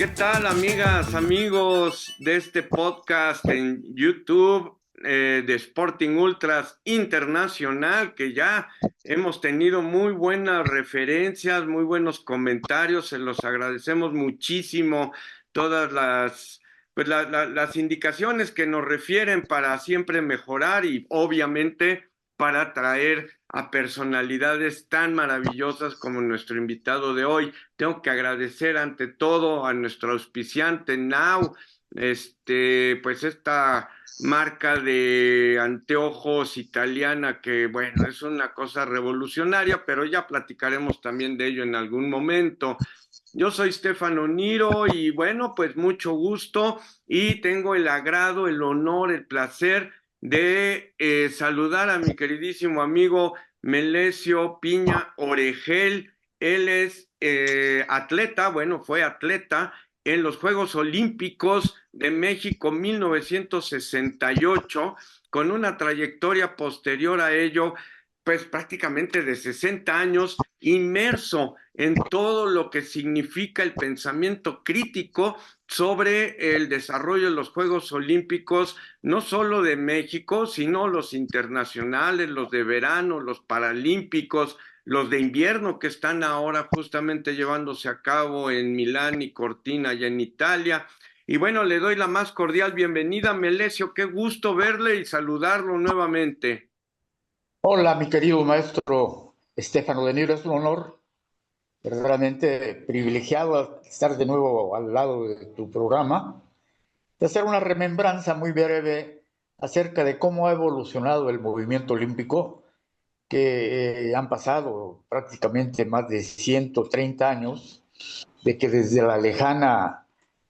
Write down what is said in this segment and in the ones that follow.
¿Qué tal, amigas, amigos de este podcast en YouTube de Sporting Ultras Internacional? Que ya hemos tenido muy buenas referencias, muy buenos comentarios, se los agradecemos muchísimo todas las indicaciones que nos refieren para siempre mejorar y obviamente para traer a personalidades tan maravillosas como nuestro invitado de hoy. Tengo que agradecer ante todo a nuestro auspiciante Now, pues esta marca de anteojos italiana que, bueno, es una cosa revolucionaria, pero ya platicaremos también de ello en algún momento. Yo soy Stefano Niro y bueno, pues mucho gusto y tengo el agrado, el honor, el placer de saludar a mi queridísimo amigo Melesio Piña Oregel. Él es atleta, bueno, fue atleta en los Juegos Olímpicos de México 1968, con una trayectoria posterior a ello, pues prácticamente de 60 años, inmerso en todo lo que significa el pensamiento crítico sobre el desarrollo de los Juegos Olímpicos, no solo de México, sino los internacionales, los de verano, los paralímpicos, los de invierno que están ahora justamente llevándose a cabo en Milán y Cortina, allá en Italia. Y bueno, le doy la más cordial bienvenida, Melesio, qué gusto verle y saludarlo nuevamente. Hola, mi querido maestro Estefano de Niro, es un honor verdaderamente privilegiado estar de nuevo al lado de tu programa, de hacer una remembranza muy breve acerca de cómo ha evolucionado el movimiento olímpico, que han pasado prácticamente más de 130 años, de que desde la lejana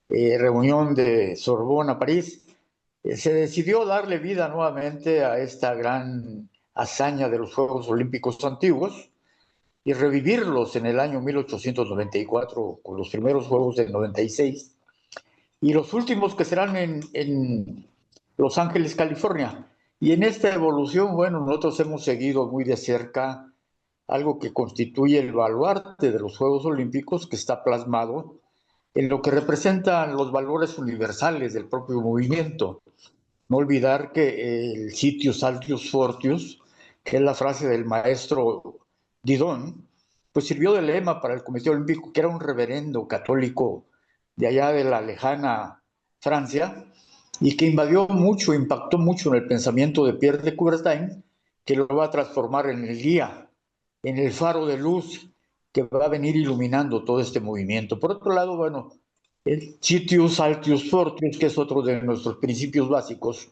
reunión de Sorbona, París, se decidió darle vida nuevamente a esta gran hazaña de los Juegos Olímpicos antiguos y revivirlos en el año 1894 con los primeros Juegos del 96 y los últimos que serán en Los Ángeles, California. Y en esta evolución, bueno, nosotros hemos seguido muy de cerca algo que constituye el baluarte de los Juegos Olímpicos, que está plasmado en lo que representan los valores universales del propio movimiento. No olvidar que el sitius altius fortius, que es la frase del maestro Didon, pues sirvió de lema para el Comité Olímpico, que era un reverendo católico de allá de la lejana Francia, y que invadió mucho, impactó mucho en el pensamiento de Pierre de Coubertin, que lo va a transformar en el guía, en el faro de luz que va a venir iluminando todo este movimiento. Por otro lado, bueno, el Citius Altius Fortius, que es otro de nuestros principios básicos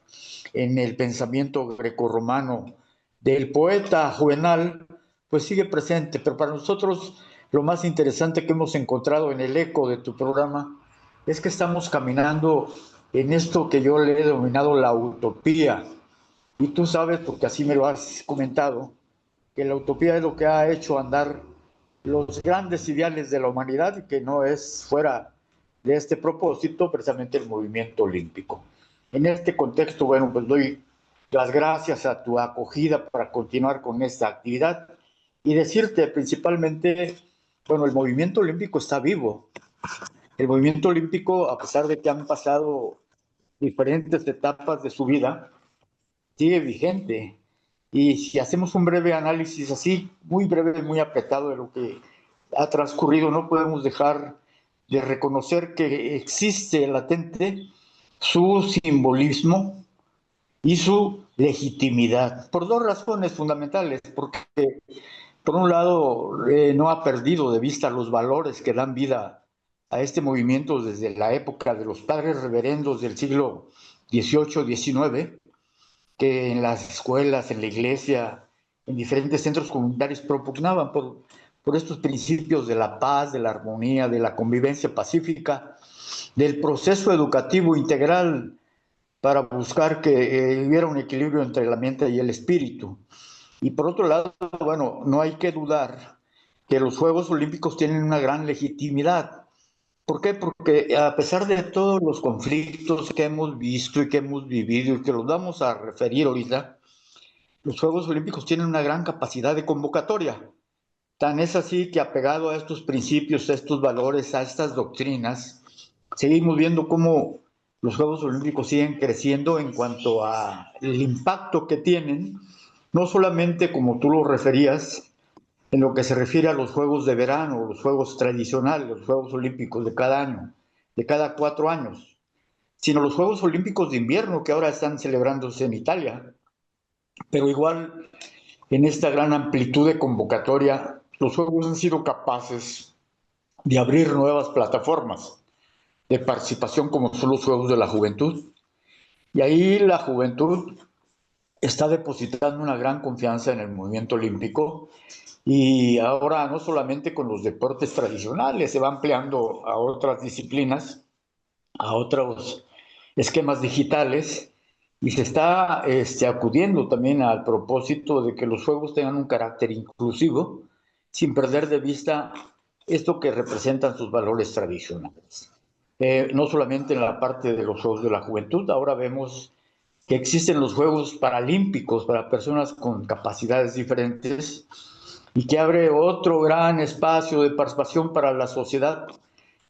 en el pensamiento grecorromano del poeta Juvenal, pues sigue presente. Pero para nosotros lo más interesante que hemos encontrado en el eco de tu programa es que estamos caminando en esto que yo le he denominado la utopía. Y tú sabes, porque así me lo has comentado, que la utopía es lo que ha hecho andar los grandes ideales de la humanidad y que no es fuera de este propósito precisamente el movimiento olímpico. En este contexto, bueno, pues doy las gracias a tu acogida para continuar con esta actividad y decirte principalmente, bueno, el movimiento olímpico está vivo. El movimiento olímpico, a pesar de que han pasado diferentes etapas de su vida, sigue vigente. Y si hacemos un breve análisis así, muy breve, muy apretado de lo que ha transcurrido, no podemos dejar de reconocer que existe latente su simbolismo y su legitimidad, por dos razones fundamentales, porque por un lado no ha perdido de vista los valores que dan vida a este movimiento desde la época de los padres reverendos del siglo XVIII-XIX, que en las escuelas, en la iglesia, en diferentes centros comunitarios propugnaban por estos principios de la paz, de la armonía, de la convivencia pacífica, del proceso educativo integral para buscar que hubiera un equilibrio entre la mente y el espíritu. Y por otro lado, bueno, no hay que dudar que los Juegos Olímpicos tienen una gran legitimidad. ¿Por qué? Porque a pesar de todos los conflictos que hemos visto y que hemos vivido y que los vamos a referir ahorita, los Juegos Olímpicos tienen una gran capacidad de convocatoria. Tan es así que apegado a estos principios, a estos valores, a estas doctrinas, seguimos viendo cómo los Juegos Olímpicos siguen creciendo en cuanto a el impacto que tienen, no solamente como tú lo referías, en lo que se refiere a los Juegos de verano, los Juegos tradicionales, los Juegos Olímpicos de cada año, de cada 4 años, sino los Juegos Olímpicos de invierno que ahora están celebrándose en Italia. Pero igual, en esta gran amplitud de convocatoria, los Juegos han sido capaces de abrir nuevas plataformas de participación como son los Juegos de la Juventud. Y ahí la juventud está depositando una gran confianza en el movimiento olímpico y ahora no solamente con los deportes tradicionales, se va ampliando a otras disciplinas, a otros esquemas digitales y se está acudiendo también al propósito de que los juegos tengan un carácter inclusivo sin perder de vista esto que representan sus valores tradicionales. No solamente en la parte de los Juegos de la Juventud, ahora vemos que existen los Juegos Paralímpicos para personas con capacidades diferentes y que abre otro gran espacio de participación para la sociedad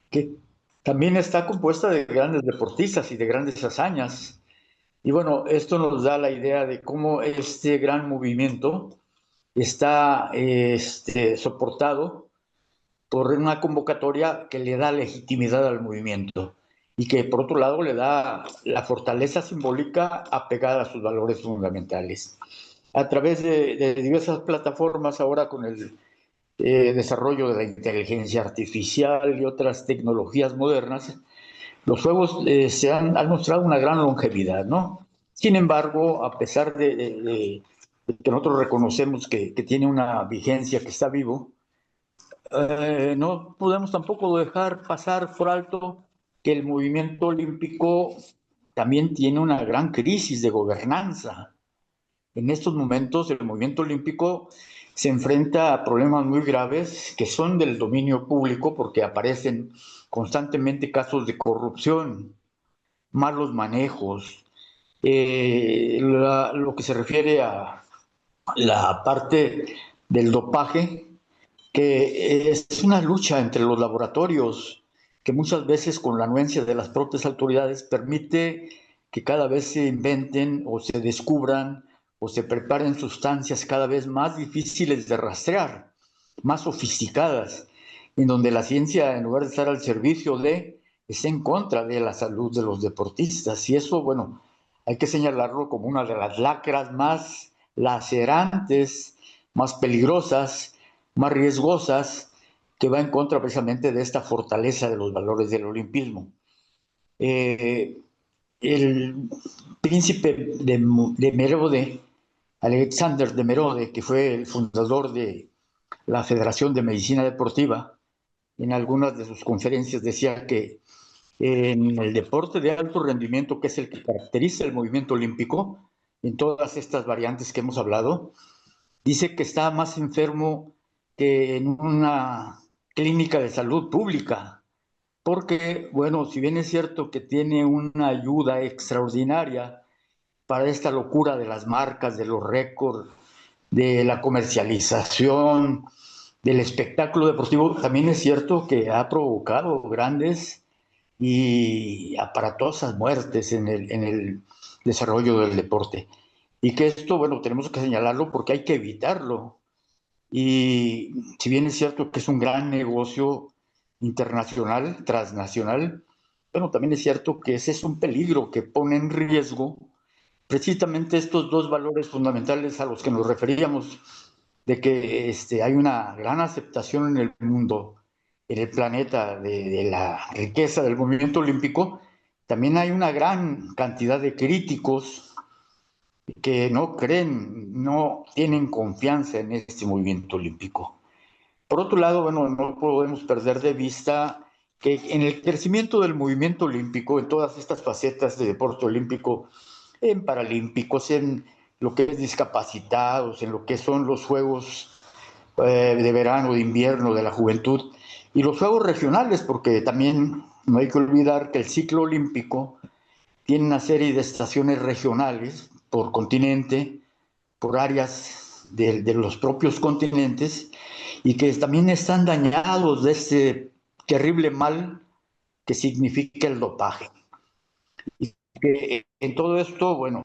que también está compuesta de grandes deportistas y de grandes hazañas. Y bueno, esto nos da la idea de cómo este gran movimiento está soportado por una convocatoria que le da legitimidad al movimiento y que por otro lado le da la fortaleza simbólica apegada a sus valores fundamentales. A través de diversas plataformas ahora con el desarrollo de la inteligencia artificial y otras tecnologías modernas, los juegos han mostrado una gran longevidad, ¿no? Sin embargo, a pesar de que nosotros reconocemos que tiene una vigencia, que está vivo, no podemos tampoco dejar pasar por alto que el movimiento olímpico también tiene una gran crisis de gobernanza. En estos momentos el movimiento olímpico se enfrenta a problemas muy graves que son del dominio público porque aparecen constantemente casos de corrupción, malos manejos, lo que se refiere a la parte del dopaje, que es una lucha entre los laboratorios que muchas veces con la anuencia de las propias autoridades permite que cada vez se inventen o se descubran o se preparen sustancias cada vez más difíciles de rastrear, más sofisticadas, en donde la ciencia, en lugar de estar al servicio de, está en contra de la salud de los deportistas. Y eso, bueno, hay que señalarlo como una de las lacras más lacerantes, más peligrosas, más riesgosas, que va en contra precisamente de esta fortaleza de los valores del olimpismo. El príncipe de Merode, Alexander de Merode, que fue el fundador de la Federación de Medicina Deportiva, en algunas de sus conferencias decía que en el deporte de alto rendimiento, que es el que caracteriza el movimiento olímpico, en todas estas variantes que hemos hablado, dice que está más enfermo que en una clínica de salud pública, porque, bueno, si bien es cierto que tiene una ayuda extraordinaria para esta locura de las marcas, de los récords, de la comercialización, del espectáculo deportivo, también es cierto que ha provocado grandes y aparatosas muertes en el desarrollo del deporte. Y que esto, bueno, tenemos que señalarlo porque hay que evitarlo. Y si bien es cierto que es un gran negocio internacional, transnacional, bueno, también es cierto que ese es un peligro que pone en riesgo precisamente estos dos valores fundamentales a los que nos referíamos, de que hay una gran aceptación en el mundo, en el planeta, de la riqueza del movimiento olímpico. También hay una gran cantidad de críticos que no creen, no tienen confianza en este movimiento olímpico. Por otro lado, bueno, no podemos perder de vista que en el crecimiento del movimiento olímpico, en todas estas facetas de deporte olímpico, en paralímpicos, en lo que es discapacitados, en lo que son los Juegos de verano, de invierno, de la juventud, y los Juegos regionales, porque también no hay que olvidar que el ciclo olímpico tiene una serie de estaciones regionales por continente, por áreas de los propios continentes, y que también están dañados de este terrible mal que significa el dopaje. Y que en todo esto, bueno,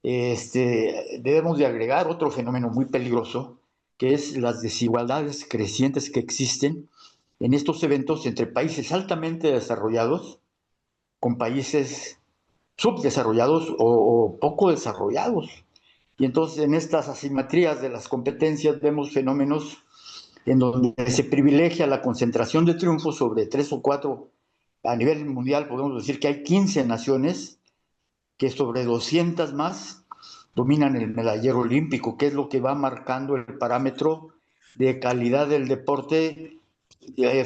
debemos de agregar otro fenómeno muy peligroso, que es las desigualdades crecientes que existen en estos eventos entre países altamente desarrollados con países subdesarrollados o poco desarrollados. Y entonces en estas asimetrías de las competencias vemos fenómenos en donde se privilegia la concentración de triunfos sobre 3 o 4. A nivel mundial podemos decir que hay 15 naciones que sobre 200 más dominan el medallero olímpico, que es lo que va marcando el parámetro de calidad del deporte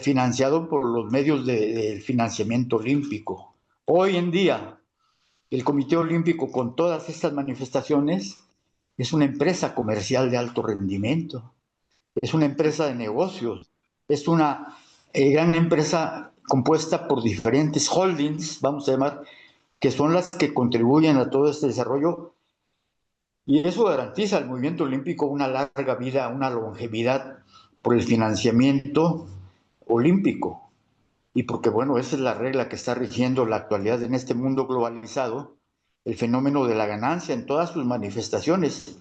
financiado por los medios del financiamiento olímpico. Hoy en día, el Comité Olímpico, con todas estas manifestaciones, es una empresa comercial de alto rendimiento, es una empresa de negocios, es una gran empresa compuesta por diferentes holdings, vamos a llamar, que son las que contribuyen a todo este desarrollo, y eso garantiza al movimiento olímpico una larga vida, una longevidad por el financiamiento olímpico. Y porque, bueno, esa es la regla que está rigiendo la actualidad en este mundo globalizado, el fenómeno de la ganancia en todas sus manifestaciones.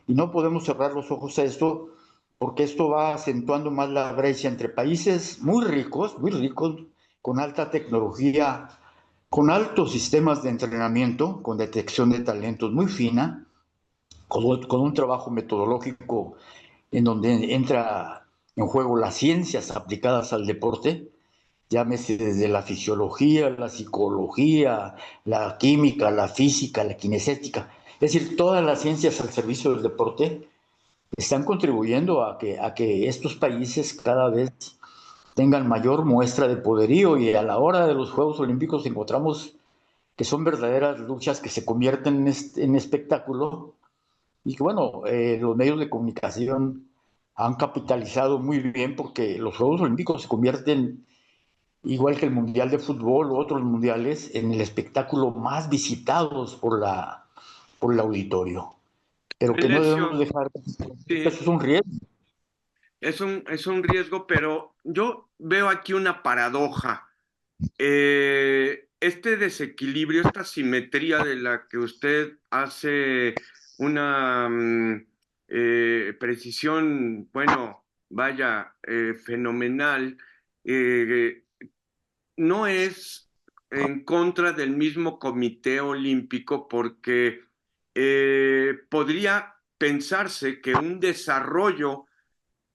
Y no podemos cerrar los ojos a esto, porque esto va acentuando más la brecha entre países muy ricos, con alta tecnología, con altos sistemas de entrenamiento, con detección de talentos muy fina, con un trabajo metodológico en donde entra en juego las ciencias aplicadas al deporte, llámese desde la fisiología, la psicología, la química, la física, la kinestética. Es decir, todas las ciencias al servicio del deporte están contribuyendo a que estos países cada vez tengan mayor muestra de poderío, y a la hora de los Juegos Olímpicos encontramos que son verdaderas luchas que se convierten en espectáculo, y que, bueno, los medios de comunicación han capitalizado muy bien, porque los Juegos Olímpicos se convierten, igual que el Mundial de Fútbol u otros mundiales, en el espectáculo más visitados por el auditorio. Pero que no debemos Melesio, dejar, eso sí, es un riesgo. es un riesgo, pero yo veo aquí una paradoja. Este desequilibrio, esta simetría de la que usted hace una precisión, bueno, vaya, fenomenal, eh, no es en contra del mismo Comité Olímpico, porque podría pensarse que un desarrollo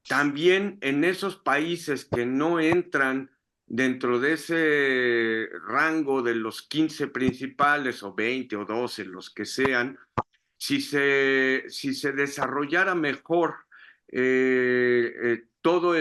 también en esos países que no entran dentro de ese rango de los 15 principales o 20 o 12, los que sean, si se desarrollara mejor todo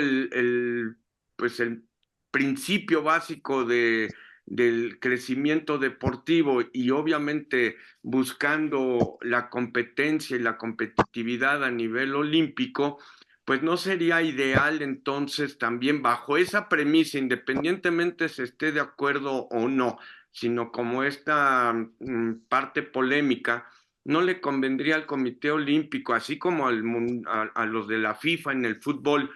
pues el principio básico del crecimiento deportivo, y obviamente buscando la competencia y la competitividad a nivel olímpico, pues no sería ideal entonces también bajo esa premisa, independientemente se esté de acuerdo o no, sino como esta parte polémica, no le convendría al Comité Olímpico, así como a los de la FIFA en el fútbol,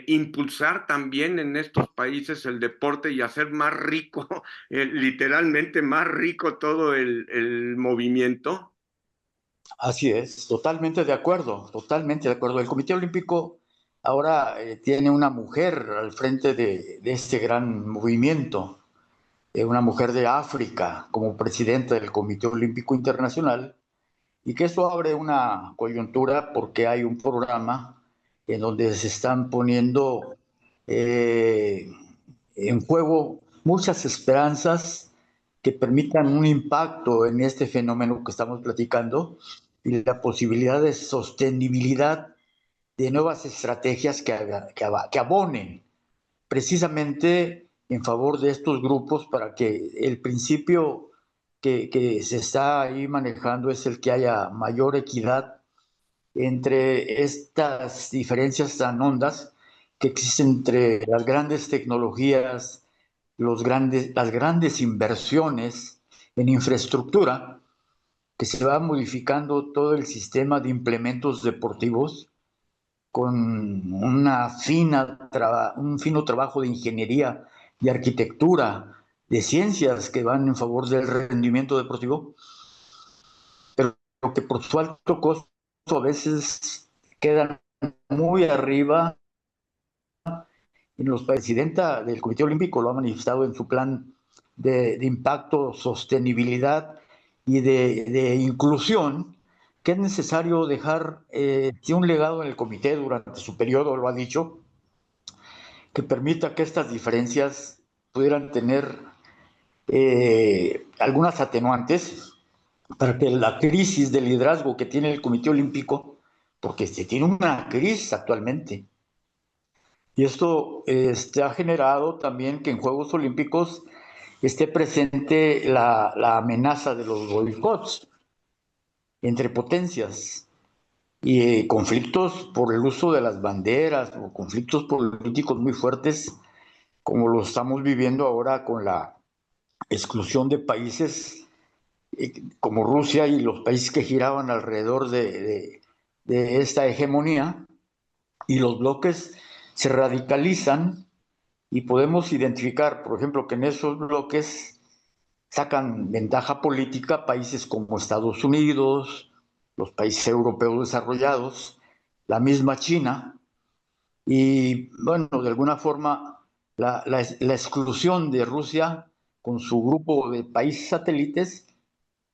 impulsar también en estos países el deporte y hacer más rico, literalmente más rico todo el movimiento. Así es, totalmente de acuerdo, totalmente de acuerdo. El Comité Olímpico ahora tiene una mujer al frente de este gran movimiento, una mujer de África como presidenta del Comité Olímpico Internacional, y que eso abre una coyuntura porque hay un programa en donde se están poniendo eh, en juego muchas esperanzas que permitan un impacto en este fenómeno que estamos platicando, y la posibilidad de sostenibilidad de nuevas estrategias que abonen precisamente en favor de estos grupos, para que el principio que se está ahí manejando es el que haya mayor equidad entre estas diferencias tan hondas que existen entre las grandes tecnologías, las grandes inversiones en infraestructura, que se va modificando todo el sistema de implementos deportivos con un fino trabajo de ingeniería de arquitectura, de ciencias que van en favor del rendimiento deportivo, pero que por su alto costo a veces quedan muy arriba. Y la presidenta del Comité Olímpico lo ha manifestado en su plan de impacto, sostenibilidad y de inclusión, que es necesario dejar un legado en el comité durante su periodo, lo ha dicho, que permita que estas diferencias pudieran tener algunas atenuantes para que la crisis de liderazgo que tiene el Comité Olímpico, porque se tiene una crisis actualmente, y esto ha generado también que en Juegos Olímpicos esté presente la amenaza de los boicots entre potencias y conflictos por el uso de las banderas o conflictos políticos muy fuertes, como lo estamos viviendo ahora con la exclusión de países como Rusia y los países que giraban alrededor de esta hegemonía, y los bloques se radicalizan y podemos identificar, por ejemplo, que en esos bloques sacan ventaja política países como Estados Unidos, los países europeos desarrollados, la misma China, y bueno, de alguna forma la exclusión de Rusia con su grupo de países satélites,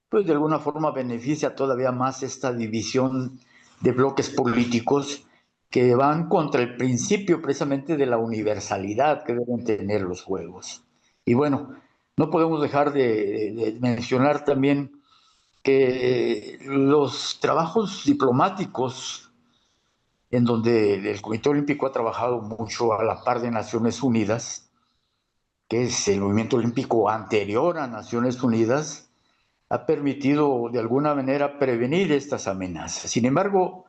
pues de alguna forma beneficia todavía más esta división de bloques políticos que van contra el principio precisamente de la universalidad que deben tener los juegos. Y bueno, no podemos dejar de mencionar también que los trabajos diplomáticos, en donde el Comité Olímpico ha trabajado mucho a la par de Naciones Unidas, que es el movimiento olímpico anterior a Naciones Unidas, ha permitido de alguna manera prevenir estas amenazas. Sin embargo,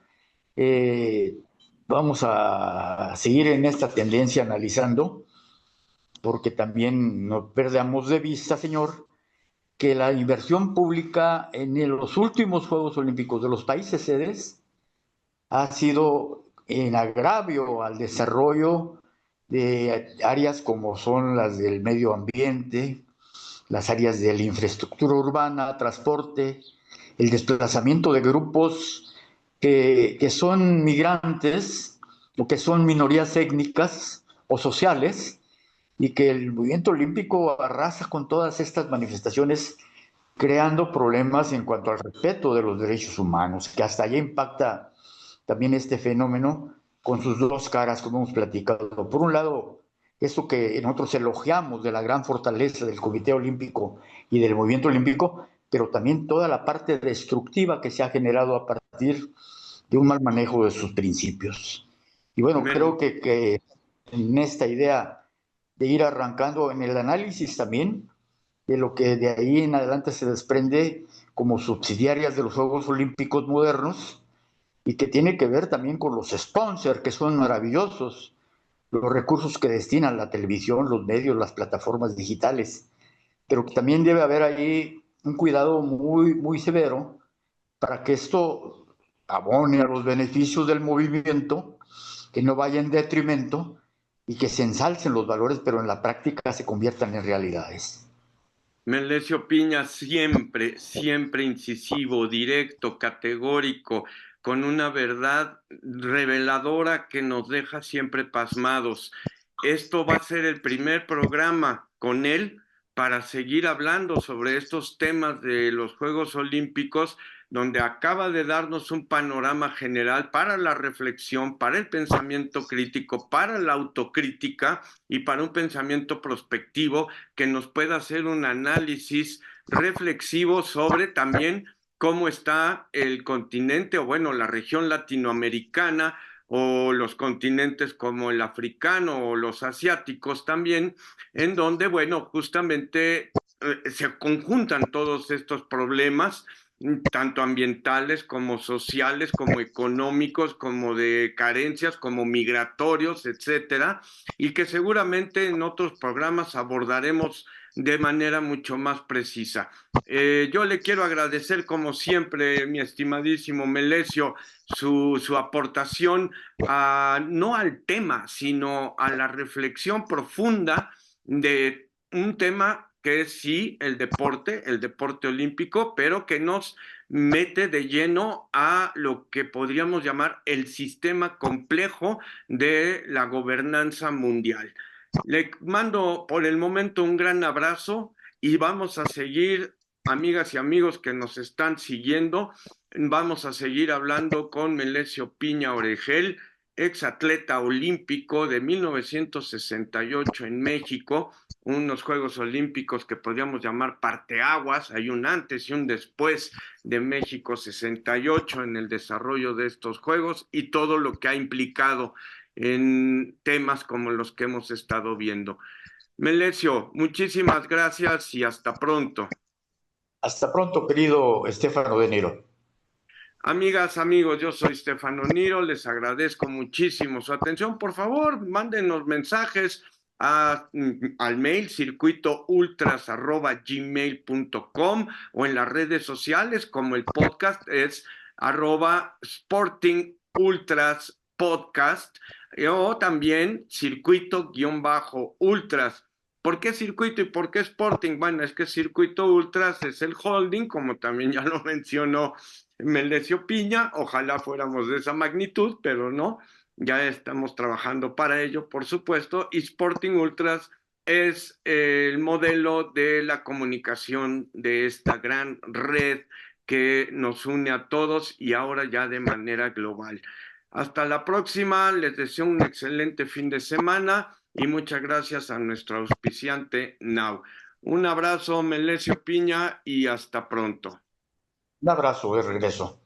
vamos a seguir en esta tendencia analizando, porque también no perdamos de vista, señor, que la inversión pública en los últimos Juegos Olímpicos de los países sedes ha sido en agravio al desarrollo de áreas como son las del medio ambiente, las áreas de la infraestructura urbana, transporte, el desplazamiento de grupos que son migrantes o que son minorías étnicas o sociales, y que el movimiento olímpico arrasa con todas estas manifestaciones, creando problemas en cuanto al respeto de los derechos humanos, que hasta allá impacta también este fenómeno con sus dos caras, como hemos platicado. Por un lado, eso que nosotros elogiamos de la gran fortaleza del Comité Olímpico y del movimiento olímpico, pero también toda la parte destructiva que se ha generado a partir de un mal manejo de sus principios. Y bueno, creo que en esta idea de ir arrancando en el análisis también de lo que de ahí en adelante se desprende como subsidiarias de los Juegos Olímpicos modernos, y que tiene que ver también con los sponsors, que son maravillosos, los recursos que destinan la televisión, los medios, las plataformas digitales, pero que también debe haber ahí un cuidado muy, muy severo para que esto abone a los beneficios del movimiento, que no vaya en detrimento y que se ensalcen los valores, pero en la práctica se conviertan en realidades. Melesio Piña, siempre, siempre incisivo, directo, categórico, con una verdad reveladora que nos deja siempre pasmados. Esto va a ser el primer programa con él para seguir hablando sobre estos temas de los Juegos Olímpicos, donde acaba de darnos un panorama general para la reflexión, para el pensamiento crítico, para la autocrítica y para un pensamiento prospectivo que nos pueda hacer un análisis reflexivo sobre también cómo está el continente o bueno, la región latinoamericana o los continentes como el africano o los asiáticos también, en donde, bueno, justamente se conjuntan todos estos problemas, tanto ambientales como sociales, como económicos, como de carencias, como migratorios, etcétera, y que seguramente en otros programas abordaremos de manera mucho más precisa. Yo le quiero agradecer, como siempre, mi estimadísimo Melesio, su aportación no al tema, sino a la reflexión profunda de un tema que es sí el deporte olímpico, pero que nos mete de lleno a lo que podríamos llamar el sistema complejo de la gobernanza mundial. Le mando por el momento un gran abrazo y vamos a seguir, amigas y amigos que nos están siguiendo, vamos a seguir hablando con Melesio Piña Oregel, exatleta olímpico de 1968 en México, unos Juegos Olímpicos que podríamos llamar parteaguas, hay un antes y un después de México 68 en el desarrollo de estos Juegos y todo lo que ha implicado en temas como los que hemos estado viendo. Melesio, muchísimas gracias y hasta pronto. Hasta pronto, querido Estefano de Niro. Amigas, amigos, yo soy Stefano Niro, les agradezco muchísimo su atención. Por favor, mándenos mensajes al mail circuitoultras@gmail.com o en las redes sociales como el podcast es @Sporting Ultras Podcast o también circuito-ultras. ¿Por qué circuito y por qué Sporting? Bueno, es que Circuito Ultras es el holding, como también ya lo mencionó Melesio Piña, ojalá fuéramos de esa magnitud, pero no, ya estamos trabajando para ello, por supuesto, y Sporting Ultras es el modelo de la comunicación de esta gran red que nos une a todos y ahora ya de manera global. Hasta la próxima, les deseo un excelente fin de semana y muchas gracias a nuestro auspiciante Now. Un abrazo, Melesio Piña, y hasta pronto. Un abrazo de regreso.